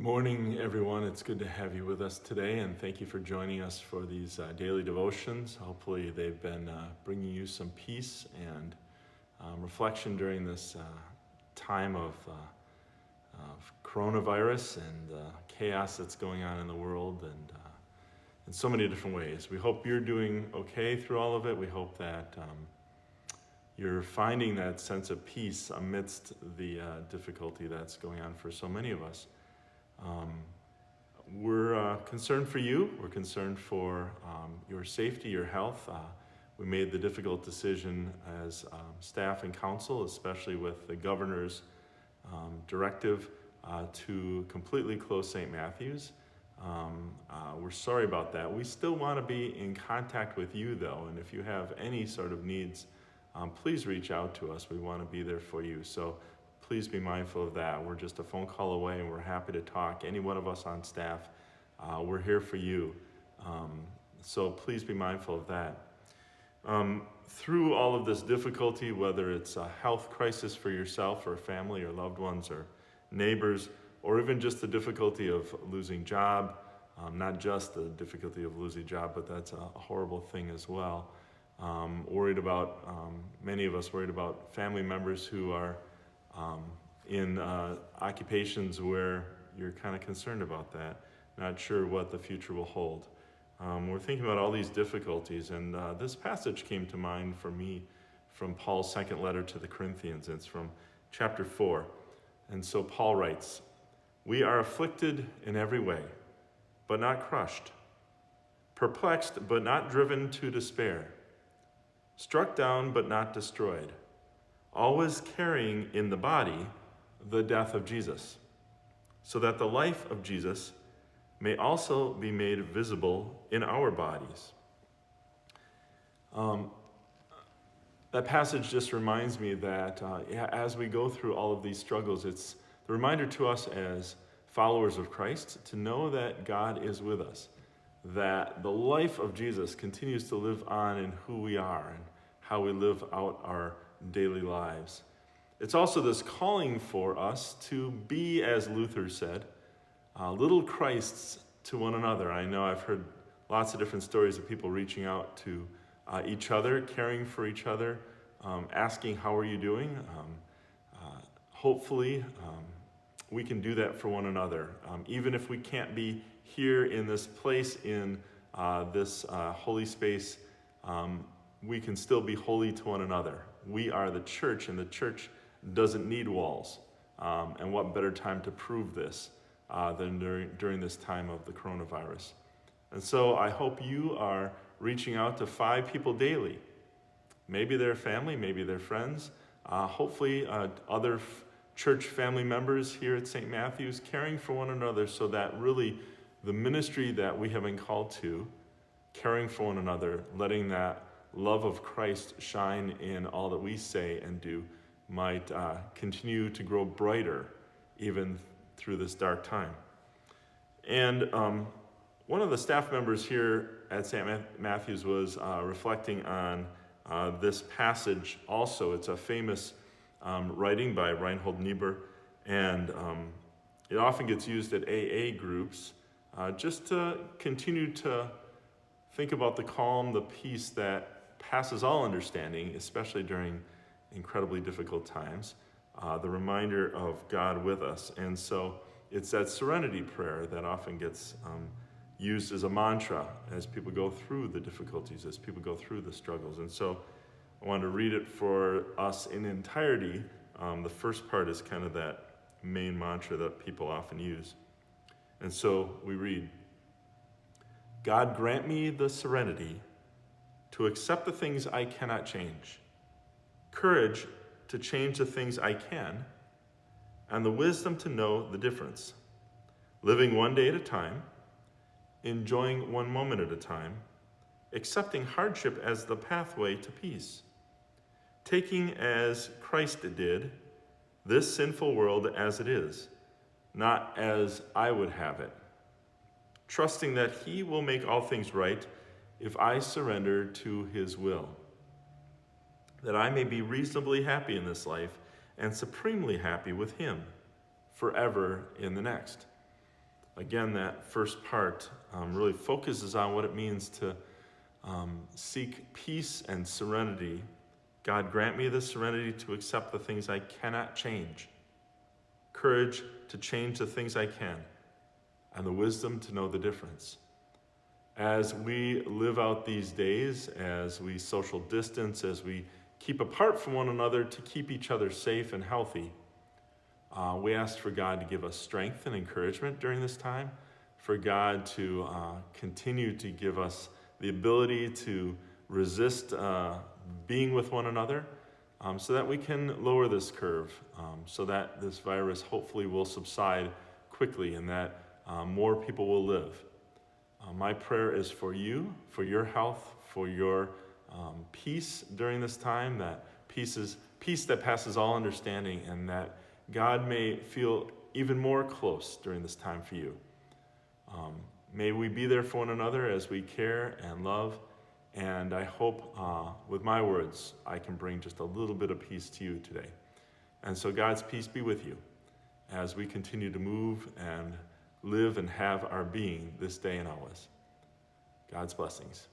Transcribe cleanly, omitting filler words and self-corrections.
Good morning, everyone. It's good to have you with us today, and thank you for joining us for these daily devotions. Hopefully they've been bringing you some peace and reflection during this time of coronavirus and chaos that's going on in the world, and in so many different ways. We hope you're doing okay through all of it. We hope that you're finding that sense of peace amidst the difficulty that's going on for so many of us. We're concerned for you. We're concerned for your safety, your health. We made the difficult decision as staff and council, especially with the governor's directive to completely close St. Matthew's. We're sorry about that. We still want to be in contact with you, though, and if you have any sort of needs, please reach out to us. We want to be there for you. So please be mindful of that. We're just a phone call away, and we're happy to talk. Any one of us on staff, we're here for you. So please be mindful of that. Through all of this difficulty, whether it's a health crisis for yourself or family or loved ones or neighbors, or even just the difficulty of losing job, not just the difficulty of losing job, but that's a horrible thing as well. Worried about, many of us worried about family members who are in occupations where you're kind of concerned about that, not sure what the future will hold. We're thinking about all these difficulties, and this passage came to mind for me from Paul's second letter to the Corinthians. It's from chapter 4. And so Paul writes, "We are afflicted in every way, but not crushed, perplexed, but not driven to despair, struck down, but not destroyed, always carrying in the body the death of Jesus, so that the life of Jesus may also be made visible in our bodies." That passage just reminds me that as we go through all of these struggles, it's the reminder to us as followers of Christ to know that God is with us, that the life of Jesus continues to live on in who we are and how we live out our daily lives. It's also this calling for us to be, as Luther said, little Christs to one another. I know I've heard lots of different stories of people reaching out to each other, caring for each other, asking, "How are you doing?" Hopefully, we can do that for one another. Even if we can't be here in this place, in this holy space, we can still be holy to one another. We are the church, and the church doesn't need walls. And what better time to prove this than during this time of the coronavirus. And so I hope you are reaching out to 5 people daily. Maybe they're family, maybe they're friends, hopefully other church family members here at St. Matthew's, caring for one another, so that really the ministry that we have been called to, caring for one another, letting that love of Christ shine in all that we say and do, might continue to grow brighter even through this dark time. And one of the staff members here at St. Matthew's was reflecting on this passage also. It's a famous writing by Reinhold Niebuhr, and it often gets used at AA groups just to continue to think about the calm, the peace that passes all understanding, especially during incredibly difficult times, the reminder of God with us. And so it's that Serenity Prayer that often gets used as a mantra as people go through the difficulties, as people go through the struggles. And so I want to read it for us in entirety. The first part is kind of that main mantra that people often use. And so we read, "God grant me the serenity to accept the things I cannot change, courage to change the things I can, and the wisdom to know the difference, living one day at a time, enjoying one moment at a time, accepting hardship as the pathway to peace, taking as Christ did this sinful world as it is, not as I would have it, trusting that He will make all things right if I surrender to His will, that I may be reasonably happy in this life and supremely happy with Him forever in the next. again, that first part really focuses on what it means to seek peace and serenity. God, grant me the serenity to accept the things I cannot change, courage to change the things I can, and the wisdom to know the difference. As we live out these days, as we social distance, as we keep apart from one another to keep each other safe and healthy, we ask for God to give us strength and encouragement during this time, for God to continue to give us the ability to resist being with one another, so that we can lower this curve, so that this virus hopefully will subside quickly and that more people will live. My prayer is for you, for your health, for your peace during this time, that peace that passes all understanding, and that God may feel even more close during this time for you. May we be there for one another as we care and love, and I hope with my words I can bring just a little bit of peace to you today. And so God's peace be with you as we continue to move and live and have our being this day and always. God's blessings.